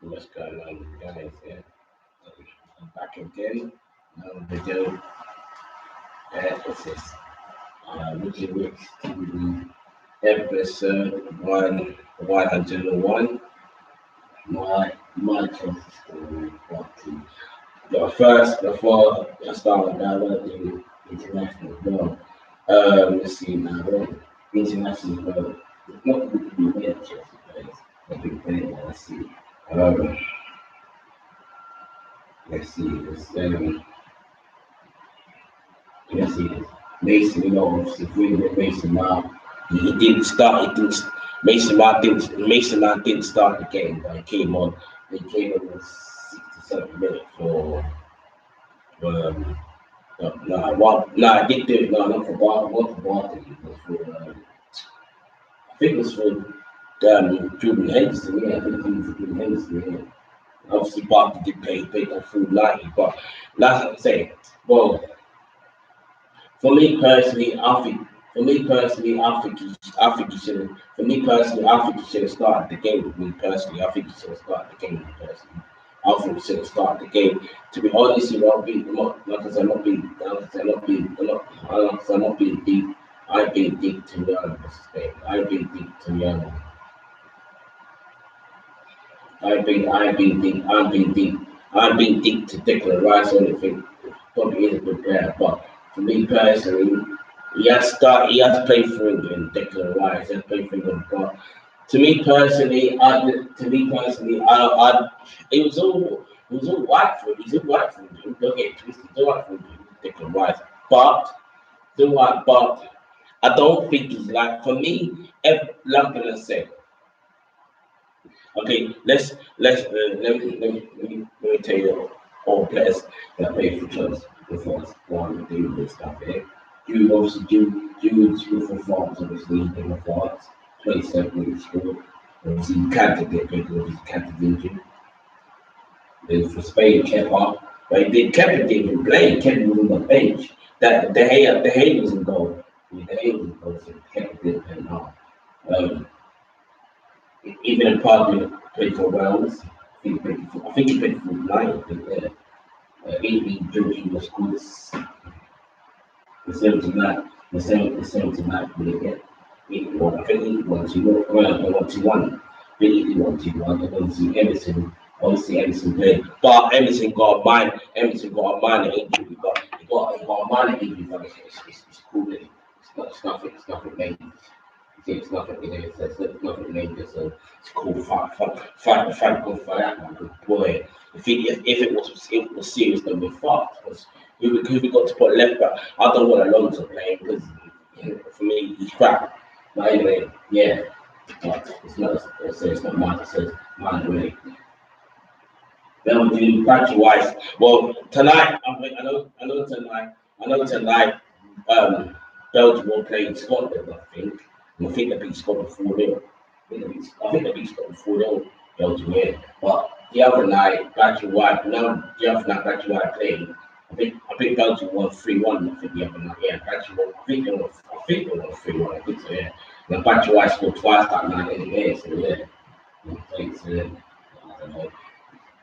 What's going on, guys? Yeah, I'm back again. Another video. This is Richie TV episode 101. My choice story part two. But first, before I start with that, I want to do international as well. Let's see now. International as well. It's not going to be weird, Chelsea players. They've been playing. Let's see. Um, let's see. Let's see. Mason, obviously, really with Mason Mount. He didn't start. He didn't. Mason Mount didn't. Mason Mount didn't start the game, but he came on. He came on in 67 minutes for. Um, I did do it. No, not for Bar. Not for Barton. It was for. I think it was for Jordan Henderson. Yeah, I think it was for Jordan Henderson. Yeah. Obviously, Barton did play. He played that full 90, but that's what I'm saying. Well. For me personally, I think he should have. For me personally, I think he should have started the game. With me personally, I think he should have started the game. Personally, I think he should have started the game. To be honest, you know, like I said, I'm not being deep. I've been deep to learn this game. I've been deep to learn. I've been deep to Declan Rice. Only thing probably is a good player, but for me personally. He has played for England, Declan Rice, he has played for England, but it was all white for him. He's all white for him. Don't get it twisted. He's all white for him, Declan Rice. But I don't think he's like for me. Like I said, okay, let me tell you all players that play for Chelsea before one do this stuff here. You obviously do for France, obviously in France, 27 minutes scored. Obviously Kante did because he's Kante injured. Then for Spain, Kepa, but Kepa didn't even play. Kepa was on the bench. That the Hay was in goal. The Hay was in goal, so Kepa didn't play now. Um, Even in Park played for Wales. I think he played for United. I think, yeah. He was good. The 79, the 79 will get 81. I think he won 2 well, they won 2-1. I think he won 2-1. And obviously Emerson played. But Emerson got a minor injury. He got a minor injury, but it's cool. It's nothing major. It's nothing major. It's nothing major. So it's cool. Thank God for that one. Good boy. If it was serious, then we're fucked. Who we got to put left back? I don't want Alonso playing because for me he's crap. But anyway, yeah. But it's not mine. It says mine really. Belgium, Patrick Wise. Well, tonight I know tonight. Um, Belgium will play Scotland. I think they beat Scotland 4-0. I think they beat Scotland 4-0. Belgium, yeah. But the other night, Patrick White played. I think Belgium won 3-1. I think the other night, yeah. Patrick won. I think they won 3-1. I think so, yeah. And Patrick White scored twice that night anyway. So yeah. So, yeah.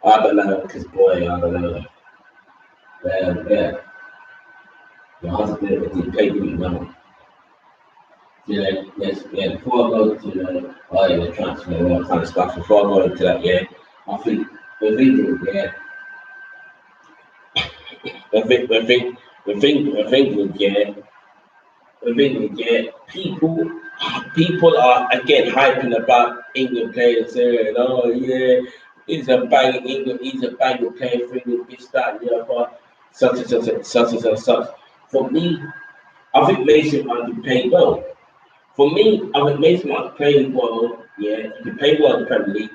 I don't know, because boy, I don't know. Yeah. The husband of the play didn't know. Before I go to the transfer and all that kind of stuff, before I go into that, yeah, I think with England, yeah, with England, yeah, people are again hyping about England players saying, oh yeah, he's a banger player for England, this, that, yeah, but such. For me, I think Mason Mount played well. For me, I think Mason Mount playing well. Yeah, he can play well in the Premier League.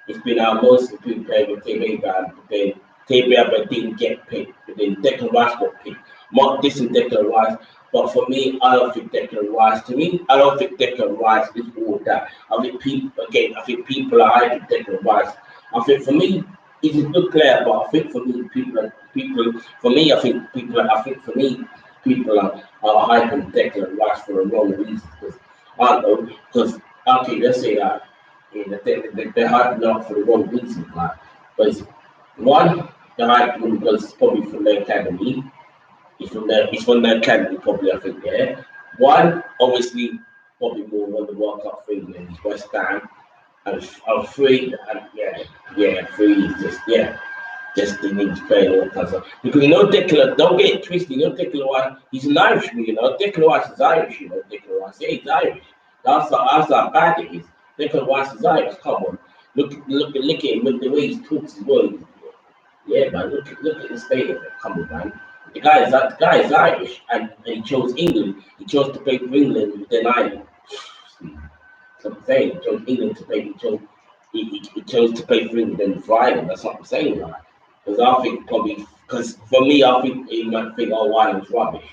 It's been our most improved player with Team Abraham. But then Team Abraham didn't get picked. But then Declan Rice got picked. Mark this and Declan Rice. But for me, I don't think Declan Rice. To me, I don't think Declan Rice is all that. I think people are hyping Declan Rice. I think for me, he's a good player. But I think for me, people are hyping Declan Rice for a wrong reason. Because I don't know. Because okay, let's say that. they're hyping up for the wrong reason. Like, because one, the hype was probably from the academy. He's from the academy, probably, I think, yeah. One, obviously, probably more won the World Cup for England, is West Ham. And three, and three is just, just they need to play all kinds of. Because Declan, don't get it twisted, Declan Rice, he's an Irishman, Declan Rice is Irish, Declan Rice, yeah, he's Irish. That's how bad it is. Declan Rice is Irish, come on. Look at him with the way he talks as well. Yeah, man, look at the state of it. Come on, man. The guy is Irish, and he chose England. He chose to play for England, then Ireland. So I'm saying he chose England to play. He chose to play for England then for Ireland. That's what I'm saying, right? Because I think probably, because for me, I think he might think, oh, Ireland's rubbish.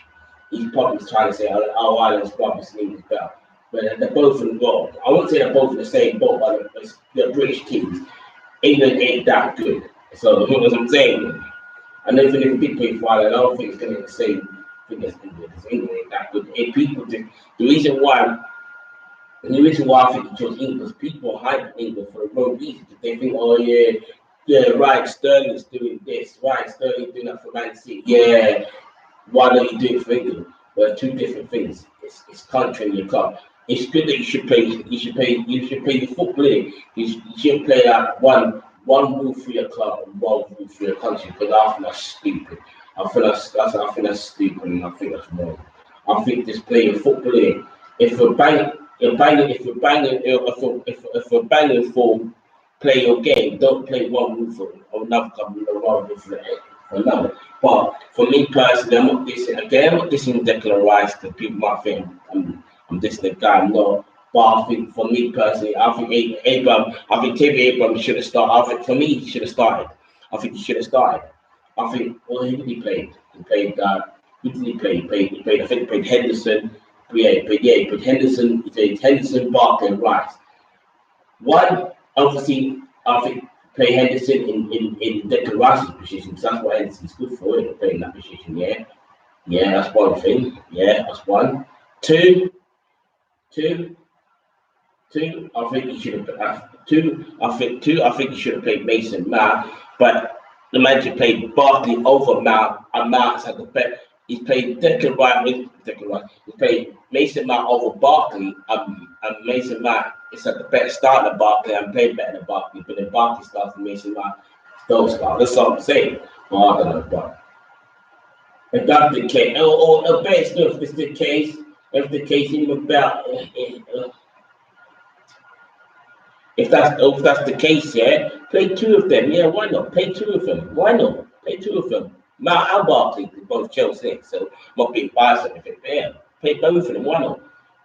He's probably trying to say, oh, Ireland's rubbish, England's better. But they're both in the boat. I won't say they're both in the same boat, but they're British teams. England ain't that good. So you know what I'm saying? And even if big play for Ireland, I don't think it's going to be the same thing as England. Because England ain't that good. And people think the reason why I think he chose England is people hype England for the wrong reason. They think, oh right, Sterling's doing this, right, Sterling's doing that for Man City. Yeah, why don't you do it for England? Well, two different things. It's country and your club. It's good that you should play your football. You should play that one rule for your club and one rule for your country. Because I think that's stupid. I think that's stupid, and I think that's wrong. I think just play your football. If you're banging form, play your game. Don't play one rule for another club and one rule for another. But for me personally, I'm not dissing Declan Rice because people might think I'm dissing the guy. No, but I think for me personally, I think Tammy Abraham should have started. I think for me, he should have started. I think he should have started. I think who did he play? He played. Who did he play? He played. I think he played Henderson. He played Henderson. He played Henderson, Barkley, and Rice. One, obviously, I think play Henderson in Declan Rice's position, because that's what Henderson's good for, to play in that position, yeah. Yeah, that's one thing. Yeah, that's one. Two, I think he should have he should have played Mason Mount, but the manager played Barkley over Mount, and Mount's had the best. He's played Declan Rice. He played Mason Mount over Barkley, and Mason Mount is at the better start than Barkley and played better than Barkley. But then Barkley starts and Mason Mount don't start. That's what I'm saying. Well, I don't know, but if that's the case, or best if it's the case, even about if that's the case, yeah, play two of them. Yeah, why not? Play two of them. Why not? Play two of them. Mount and Barkley, both Chelsea, so not being biased or anything. Yeah, play both of them. Why not?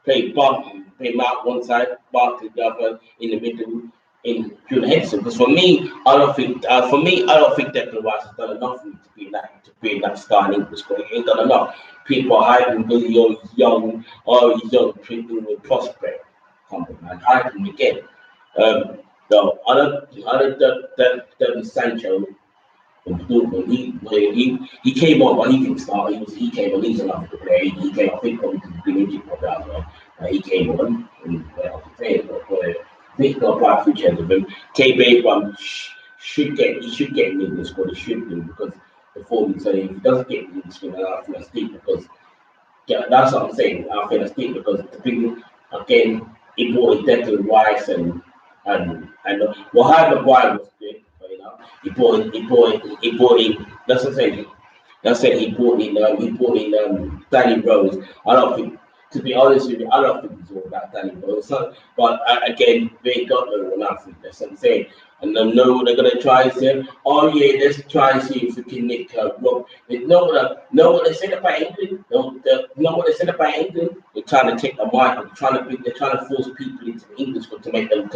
Play Mount one side, Barkley the other, in the middle, in Julian Henderson. Because for me, I don't think Declan Rice has done enough for me to be in that starting English squad. He ain't done enough. People are hyping because he's young, treating with prospect. Come on, man, hype him again. No, I don't David Sancho. He came on, but he didn't start. He came on. He's another good player. He came. I think probably because he's been injured for that well. He came on. And he's got a bright future ahead of him. Abraham should get in the squad. He should do because the form he's saying, if he doesn't get in the squad, I think that's deep because that's what I'm saying. I think that's deep because the big again he brought in Declan Rice and well, Harry Maguire was good. He brought in. That's what I'm saying. He brought in Danny Rose. I don't think, to be honest with you, I don't think it's all about Danny Rose. So, but again, they ain't got no one else. That's what I'm saying. And then know what they're gonna try and say. Oh yeah, let's try and see if we can nick Rob. Know what they said about England. Know what they said about England. They're trying to take the mic. They're trying to force people into the English to make them.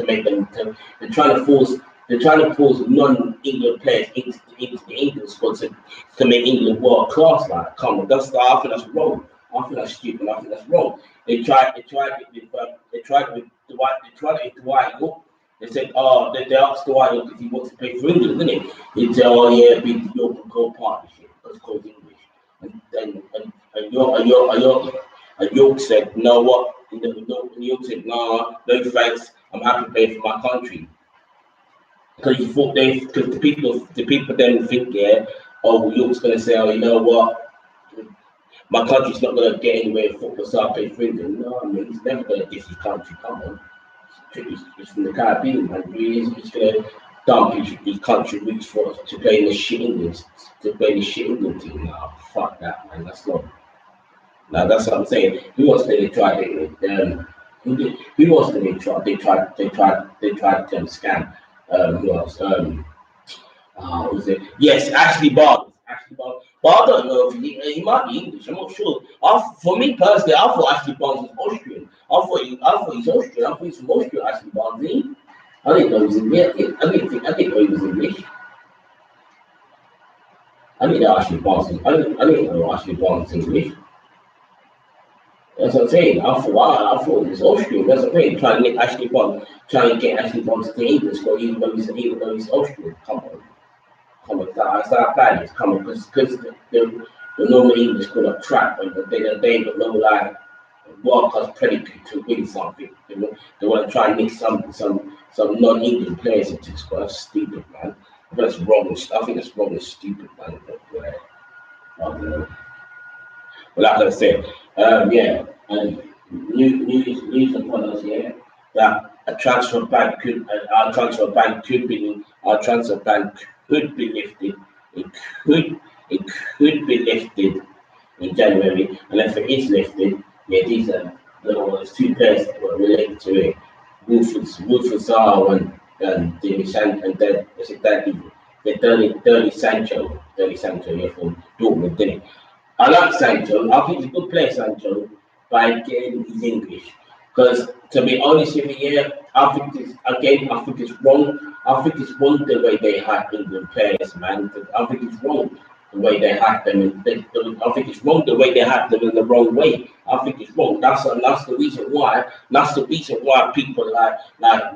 They're trying to force non-England players into the England squad to make England world class. Like, come on, I think that's wrong. I think that's stupid. I think that's wrong. They tried it with Dwight York. They said, they asked Dwight York if he wants to play for England, didn't he? He said, oh yeah, be the York and Gold partnership because it's called English. And York said, you know what? And York said, no thanks. I'm happy playing for my country. Because the people then think, yeah, oh, York's gonna say, oh, you know what, my country's not gonna get anywhere in football, so I play for England. No, I mean, he's never gonna diss his country. Come on, it's from the Caribbean, man. He's gonna dump his country roots for to play in the shit England, to play in the shit England team. No, fuck that, man. That's not. Now that's what I'm saying. Who else did they try? Who else did they try? They tried to scam. Who else? What was it? Yes, Ashley Barnes. Ashley Barnes. But I don't know if he might be English. I'm not sure. For me personally, I thought Ashley Barnes was Austrian. I thought he's Austrian. I thought he's from Austria. Ashley Barnes. I didn't know he was English. I didn't know he was English. I didn't know Ashley Barnes. I didn't know Ashley Barnes was English. That's what I'm saying. I thought it was Austrian. That's what I'm saying. Trying to get Ashley Barnes, trying to get Ashley Barnes to English, but even though he's Austrian. Come on. It's not bad. It's coming because the normal English call a trap, and they ain't got no like world class predicate to win something. They want to try and mix some non-Indian players into this. But that's stupid, man. That's wrong. I think that's wrong and stupid, man. But, I don't know. But like I said, yeah, and news upon us, yeah, that our transfer ban could be lifted. It could be lifted in January, and if it is lifted, yeah, these are there's two players that were related to it. Wilfred Zaha and then was it Dirty Sancho, yeah, from Dortmund, didn't it? I like Sancho. I think he's a good player, Sancho, but again, he's English. Because to be honest with you, yeah, I think it's wrong. I think it's wrong the way they have England players, man. I think it's wrong the way they have them. I think it's wrong the way they have them in the wrong way. I think it's wrong. That's the reason why. That's the reason why people like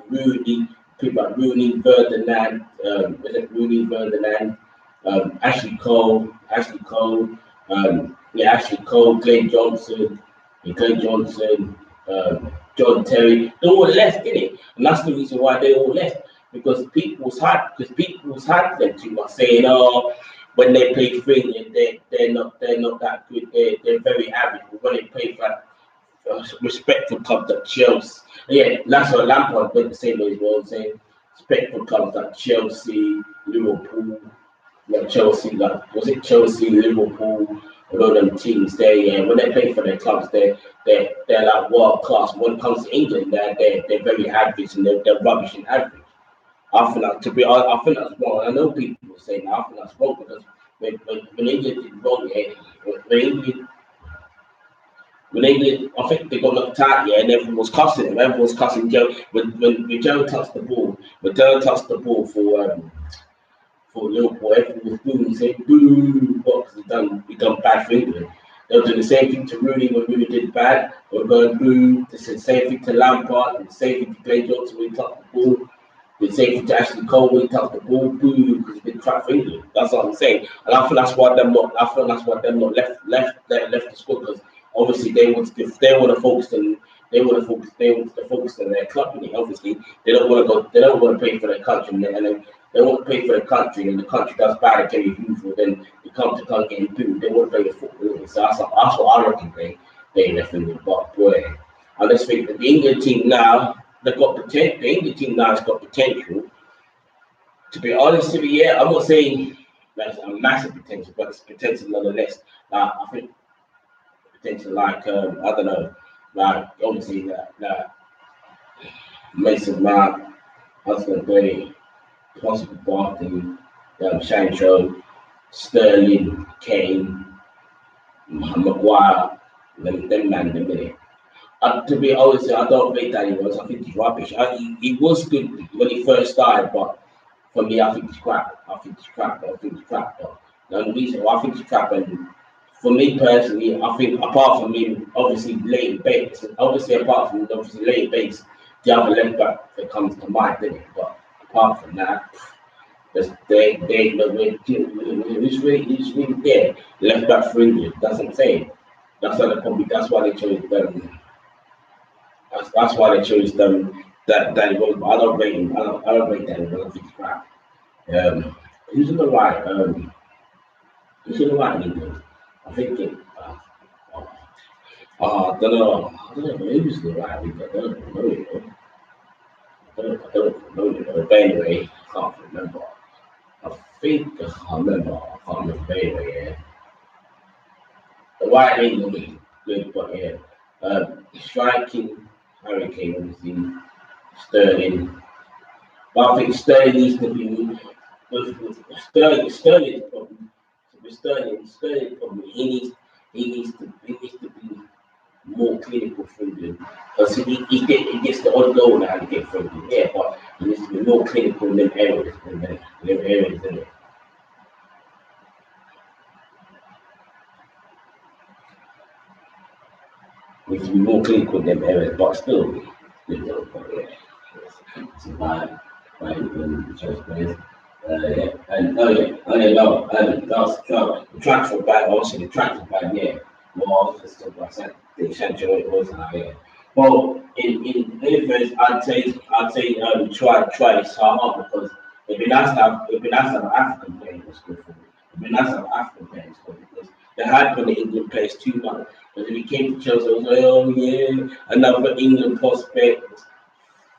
Rooney, people like Rooney, Ferdinand, Ashley Cole, Ashley Cole, Glenn Johnson, John Terry, they all left, didn't it? And that's the reason why they all left. Because people's had them too much saying, oh, when they play for England, they're not that good. They're very average. But when they play for respectful clubs like Chelsea, yeah, that's what Lampard went the same way as well, saying respectful clubs like Chelsea, Liverpool, Chelsea, was it Chelsea, Liverpool, all of them teams there, yeah, when they play for their clubs, they're like world class. When it comes to England, they're very average and they're rubbish in average. I think I think that's wrong. I know people will say that. I think that's wrong because when England did wrong, yeah, when England, I think they got knocked out, yeah, and everyone was cussing him. Everyone was cussing Joe when Joe touched the ball. When Joe touched the ball for Liverpool, everyone was booing, saying boo, what? Because he done bad for England. They were doing the same thing to Rooney when Rooney did bad. They were going boo. They said the same thing to Lampard, the same thing to Glenn Johnson when he touched the ball. The same thing to Ashley Cole when he touched the ball, boo, because he did crap for England. That's what I'm saying. And I feel that's why them not left the squad, because obviously they want to focus on their club, and obviously they don't want to play for their country, and they want to play for their country, and the country does bad again as usual, then they come getting booed. They want to play the football. So that's what I reckon they left England. But boy, I just think that the England team now, they've got potential. The England team now has got potential. To be honest with you, yeah, I'm not saying that's a massive potential, but it's potential nonetheless. I think potential like I don't know, like obviously that Mason Mount, Hudson Bay, possible Barton, Sancho, Sterling, Kane, Maguire, them man in a minute. To be honest, I don't rate Danny Rose. I think he's rubbish. He was good when he first started, but for me, I think he's crap. But the only reason why I think he's crap, and for me personally, I think apart from him, obviously Leighton Bates, the other left back that comes to mind, didn't it? But apart from that, they it's really there. Left back for England. That's what I'm saying. That's why they chose them. That's why they chose them Danny Rose, but I don't rate him. I don't rate Danny Rose. I think he's crap. Who's in the right? Who's in the right in England? I think it. I don't know. I don't know who's in the right. I don't know. I don't know. But anyway, I can't remember. I think I can't remember. I can't remember. But anyway, yeah. The right in England is good, but yeah. Striking, Hurricane, obviously. Sterling. But I think Sterling needs to be Sterling probably with Sterling probably he needs to be more clinical through them because he gets the odd goal now to get through them, yeah, but he needs to be more clinical in them areas isn't it? He needs to be more clinical in them areas, but still you know, but yeah, it's a vibe in the church players. Yeah. And no, the tracks were bad. Obviously, the tracks were bad. Yeah, well, I was just talking about the Sancho it was now. Yeah. Well, in defense, try this hard because it'd be nice to have African players was good for me. It'd be nice to have African players for because they had when the England players too much. But when he came to Chelsea, I was like, oh yeah, another England prospect.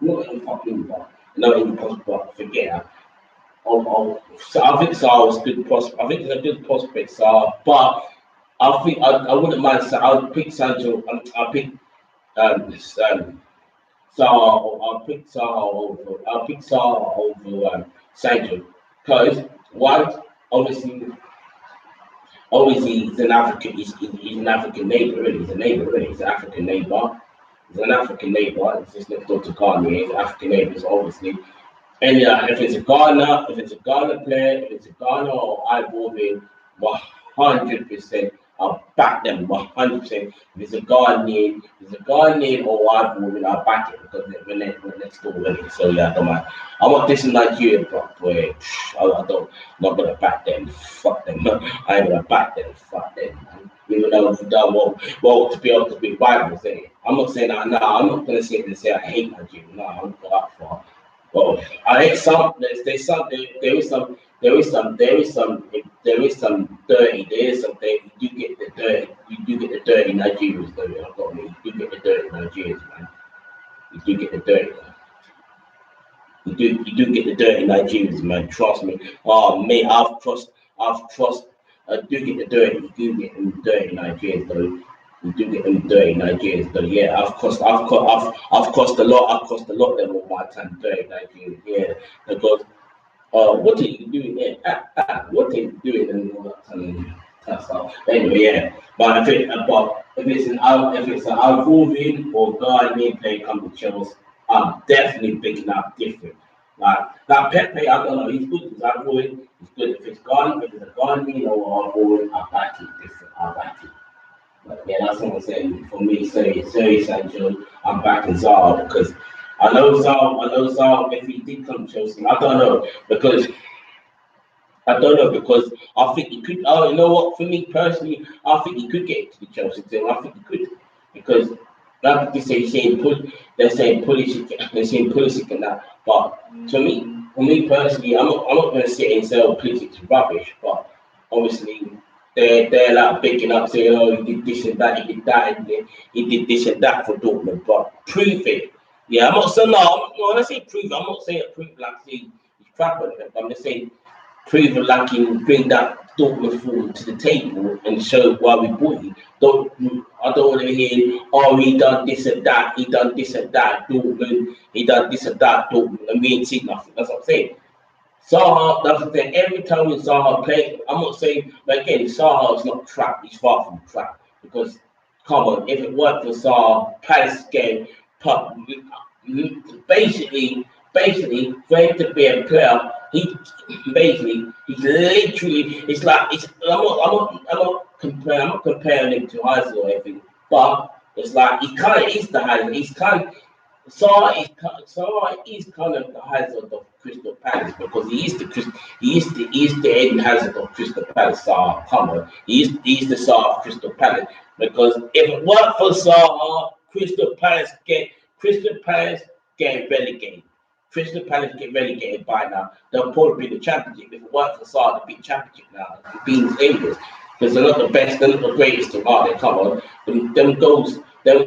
Not even fucking, but not even prospect. But forget. So I think Salah was a good prospect. I think it's a good prospect, Salah. But I wouldn't mind. I'll pick Sancho. I'll pick Salah. I'll pick Salah over Sancho because one obviously he's an African. He's an African neighbor. Really, he's a neighbor. Really, he's an African neighbor. He's an African neighbor. It's just next door to Ghana. He's an African neighbor, so obviously. And if it's a Ghana player, if it's a Ghana or Ivorian, 100%, I'll back them 100%. If it's a Ghanaian or Ivorian, I'll back it because we're next door already. So yeah, I don't mind. I'm not dissing Nigeria, but boy, I don't, not gonna back them. Fuck them. I ain't gonna back them. Fuck them. Man. Even though we've done well, to be honest, to be Bible saying, I'm not saying that. No, I'm not gonna sit there and say I hate Nigeria. No, I'm not that far. Well, I hate some. There's some. There is some dirty. There is some. You do get the dirty. You do get the dirty Nigerians, though. I've got me. You do get the dirty Nigerians, man. You do get the dirty. You do get the dirty Nigerians, man. Trust me. Oh, mate, I've trust. I do get the dirty. You do get them dirty Nigerians, though. You do get them dirty Nigerians, though. Yeah, I've cost a lot. I've cost a lot of them on my time, dirty Nigerians. Yeah, because what are you doing there? What are you doing and all that kind of stuff. Anyway, yeah. But if it's an Alvorian or Ghanaian player come to Chelsea, I'm definitely picking up different. Like that Pepe, I don't know, he's good. He's Alvorian, he's good. If it's a Ghanaian or Alvorian, I back it different. I back it. But yeah, that's what I'm saying. For me, sorry, Sancho, I'm backing Zaha because I know Zaha, if he did come to Chelsea, I don't know because I think he could. Oh, you know what? For me personally, I think he could get to the Chelsea team. I think he could because like they say, they're saying Pulisic and that. But for me personally, I'm not going to sit and say oh, Pulisic's rubbish. But obviously, they're like picking up saying oh he did this and that, he did that, and he did this and that for Dortmund. But prove it. Yeah, I'm not saying no. When I say prove, I'm not saying prove like see he's crap on it. I'm just saying prove like him, bring that Dortmund form to the table and show why we bought him. I don't want to hear, oh, he done this and that, Dortmund, he done this and that, Dortmund, and we ain't seen nothing. That's what I'm saying. Zaha, that's the thing. Every time when Zaha plays, I'm not saying, but again, Zaha is not trap. He's far from trap because, come on, if it worked for Zaha, Palace game, basically, for him to be a player, he's literally, I'm not comparing him to Hazard or anything, but it's like he kind of is the Hazard. Salah is kind of the Hazard of Crystal Palace because he is the Eden Hazard of Crystal Palace. Salah, come on, he is the Salah of Crystal Palace because if it weren't for Salah, Crystal Palace getting relegated. Crystal Palace get relegated by now. They'll probably be the championship. If it weren't for Salah, they'd be championship now. Being areas. Because they're not the best, they're not the greatest team, are they? Come on. Them goals,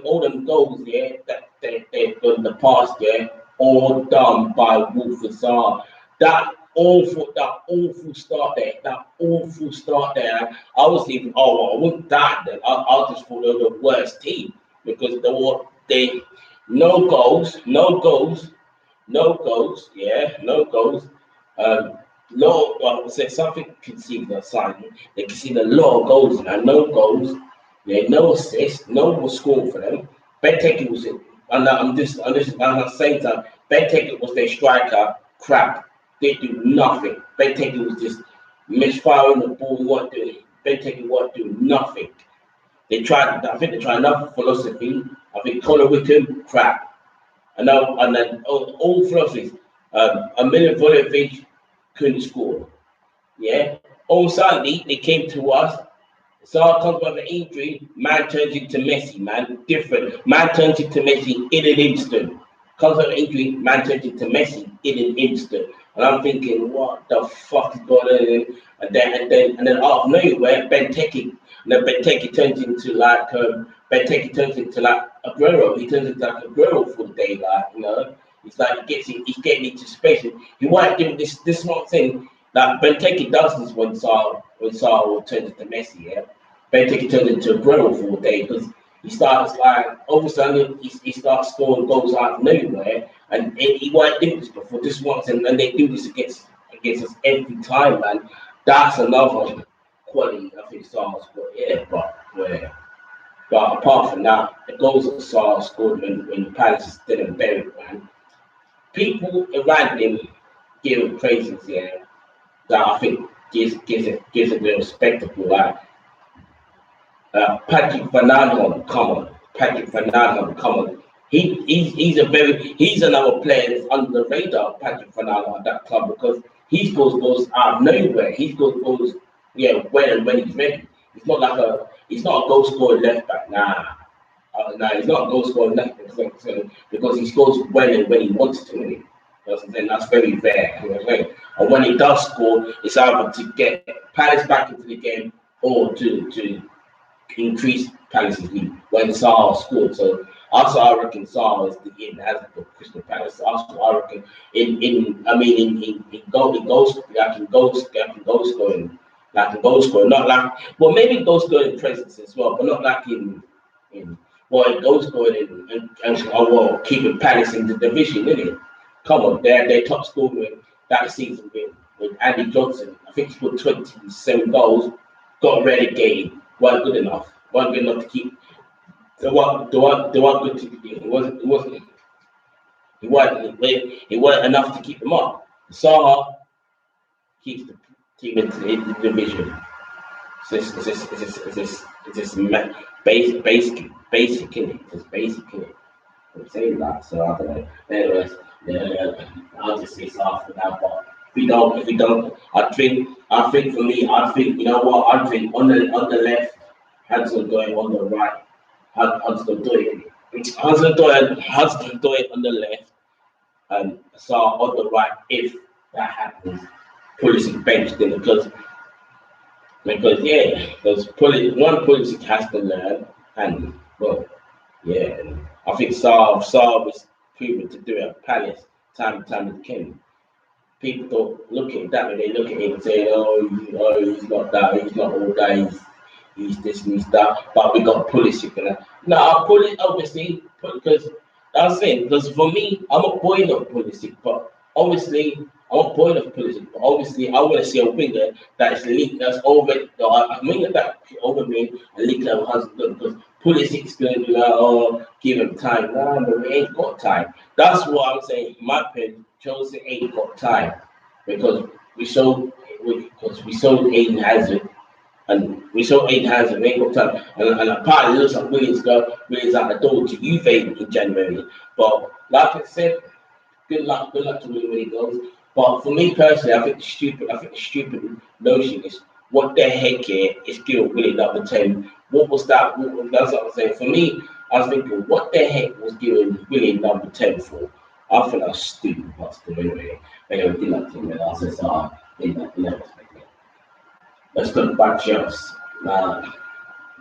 all them goals, yeah, that they've done in the past, yeah, all done by Wolford Zaha. That awful start there. I was thinking, oh, well, I wouldn't die then. I just thought they were the worst team because they no goals, yeah, no goals. I would say something conceded a sign. They conceded a lot of goals and no goals. Yeah, no assists, no one scored for them. Benteke was it, and I'm not saying that Benteke was their striker. Crap, they do nothing. Benteke was just misfiring the ball. Benteke wasn't doing nothing. I think they tried another philosophy. I think Conor Wickham, crap. And then all philosophies. A Milivojevic couldn't score. Yeah. All suddenly they came to us. Salah comes by the injury, man turns into Messi, man. Different. Man turns into Messi in an instant. Comes by the injury, man turns into Messi in an instant. And I'm thinking, what the fuck is going on? And then out of nowhere, Benteke turns into like Aguero. He turns into like Aguero for the day, like, you know. It's like he's getting into space. He might do this. This is what I'm saying. Like Benteke does this when Salah turns into Messi, yeah. Benteke turns into Aguero for a day because he starts like all of a sudden he starts scoring goals out of nowhere, and he won't do this before. This once and they do this against us every time, man. That's another quality I think Salah's got, yeah. But apart from that, the goals that Salah scored when Palace is still in buried, man. People around him give him praises, yeah. That I think gives a bit of spectacle. Like Patrick Fernandes, come on. He's another player that's under the radar. Patrick Fernandes at that club because he scores goals out of nowhere. He scores goals, yeah, when he's ready. He's not a goal scoring left back. Nah, he's not a goal scoring left back because he scores when he wants to. Really. That's very rare. You know what I'm saying? And when he does score, it's either to get Palace back into the game or to increase Palace's lead when Salah scored. So also I reckon Salah is the in has the Crystal Palace. Also I reckon in goal scoring, not like well maybe goal scoring presence as well, but not like in goal scoring and keeping Palace in the division, isn't it? Come on, their top scorer that season with Andy Johnson. I think he scored 27 goals, got relegated, wasn't good enough to keep. They weren't good to keep. It wasn't enough to keep them up. Salah keeps the team in the division. It's basic in it. It's basic in it. I'm saying that, so I don't know. Anyways, I'll just say Salah for that. But if we don't, I think for me, you know what? I think on the left, Hudson Doyle on the right, Hudson Doyle on the left, and Salah on the right. If that happens, Pulisic benched in because Pulisic has to learn, and well, yeah, I think Salah was proven to do it at Palace time and time again. People don't look at it that way. They look at him and say, he's not that, he's not all that, he's this and he's that. But we got Pulisic and that. No, I pull it obviously because that's it. Because for me, I'm a boy of Pulisic, but obviously I want to see a winger that's elite, that's over. A winger that over me, a league level husband because Pulisic is going to be like, give him time. No, but we ain't got time. That's what I'm saying. In my opinion, Chelsea ain't got time because we sold Aiden Hazard. And we saw Aiden Hazard, we ain't got time. And apparently it looks like Williams out the door to Juve in January. But like I said, good luck to William when he goes. But for me personally, I think the stupid notion is what the heck here is Gil Willie number 10. What was that? That's what I'm saying. For me, I was thinking, what the heck was Gil Willie number 10 for? I think that's stupid, but still anyway. Anyway, we did that to me. I said, so they never expect it. Let's go back to us.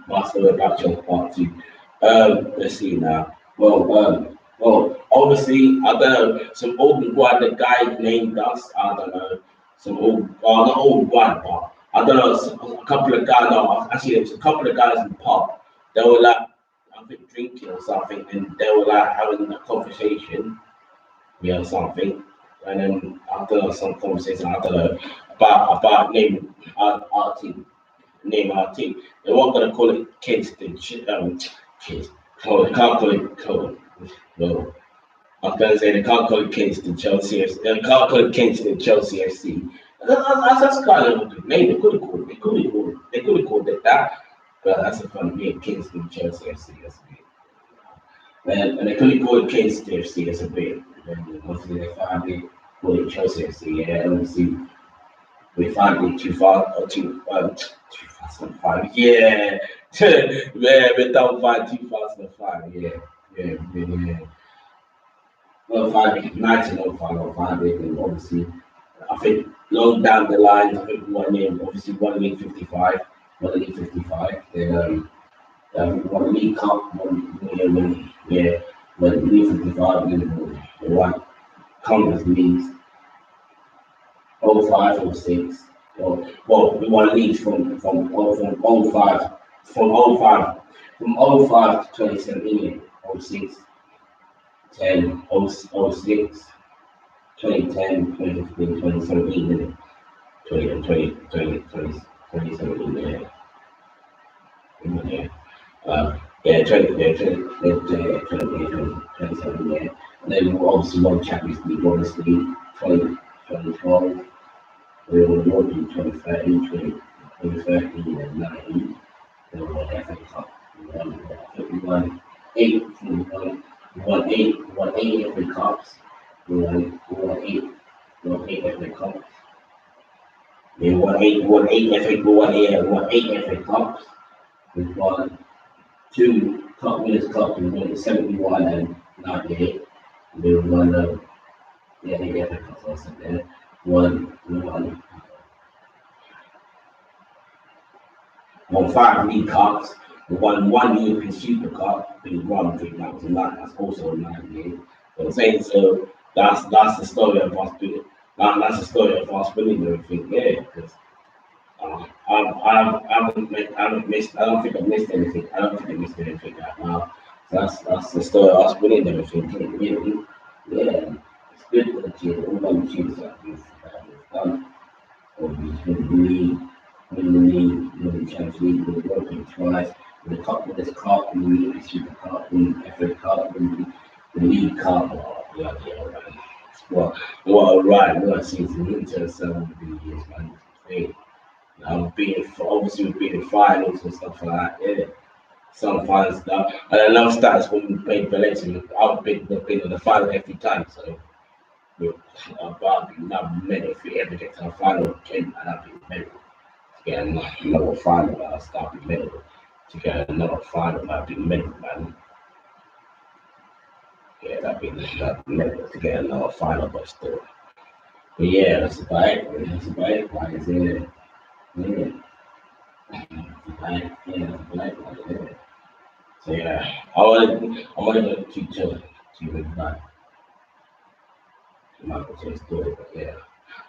Master of Action Part 2. Let's see now. Obviously, I don't know. Some old guy, the guy named us. I don't know. Some old, not old guy, but I don't know. A couple of guys. No, actually, there was a couple of guys in the pub. They were like, I think drinking or something, and they were like having a conversation, yeah, or something. And then after some conversation, I don't know about our team name our team. They weren't going to call it Kingston. Kids. Oh, they can't call it Cole. No. I was going to say they can't call it Kingston Chelsea. They can't call it Kingston Chelsea FC. That's kind of a good name. They could have called it. They could have called it that. But that's a funny name, Kingston Chelsea FC. That's a bit. And they could have called it Kingston FC. That's a bit. And obviously they finally called it Chelsea FC. Yeah, obviously we finally 2005. Yeah, man, we done by 2005. Yeah. Well, 1905, and obviously, I think long down the line, I think obviously one league 55, then one league cup, one league 55, and one Conference leagues. 05, 06. We won leagues from oh 05 from oh 05 to 2017, 06, 10, 06, 2010, 2015, 2017, 2017, yeah. Yeah, 2017, yeah. And then we obviously won Champions League, obviously, 2012. We were awarded in 2013 and 19. We won FA Cup. We won eight. We won eight FA Cups. We won eight FA Cups. We won eight FA Cups. We won two Cup Winners' Cup. We won 71 and 98. We won the FA Cup also there. Won five League Cups. We won one European Super Cup. We won three. That's also a 98. So I'm saying, so that's the story of us doing. That's the story of us winning everything. Yeah, because I don't think I missed anything. I don't think I missed anything right now. So that's the story of us winning everything. Yeah, it's good for the team. All the teams that we've done. Or win the league, win the Champions League, win the European twice, win the Cup, win this Cup, win the Super Cup, win the FA Cup, win the League Cup. Right. What a ride, what a season into some of the years, man. Hey, obviously we've been in finals and stuff like that. Yeah, some finals now. And I love stats when we played Valencia. I've been in the final every time, so. I'll be not many if we ever get to the final again, and I'll be medal. To get another final, I'll be medal. To get another final, I'll be medal, man. Yeah, that'd be medal to get another final, but still. But yeah, that's about it. That's about it, guys. Yeah. That's about it, yeah. So yeah, I wanted to keep chilling, keep it back. I'm not gonna do it, but yeah.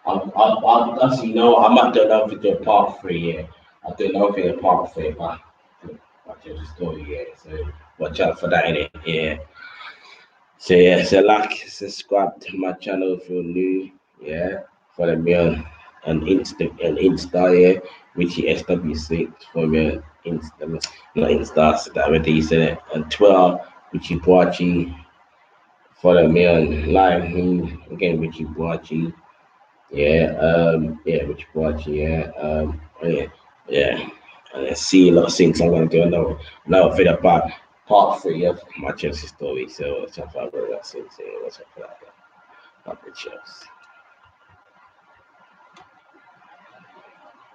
I'll actually know I might do another video part three, yeah. I'll do another video part three, but watch the story, yeah. So watch out for that in it, yeah. So yeah, so like, subscribe to my channel if you're new, yeah. Follow me on Insta, yeah. Richie SW6 for me on Insta, not Insta, so that already said it. On Twitter, Richie Boachi. Follow me on live again, Richie Boachi. Richie Boachi, yeah. And let's see a lot of things. I'm gonna do another video about part three of my Chelsea story. So watch out for that. Watch out for that. Chelsea.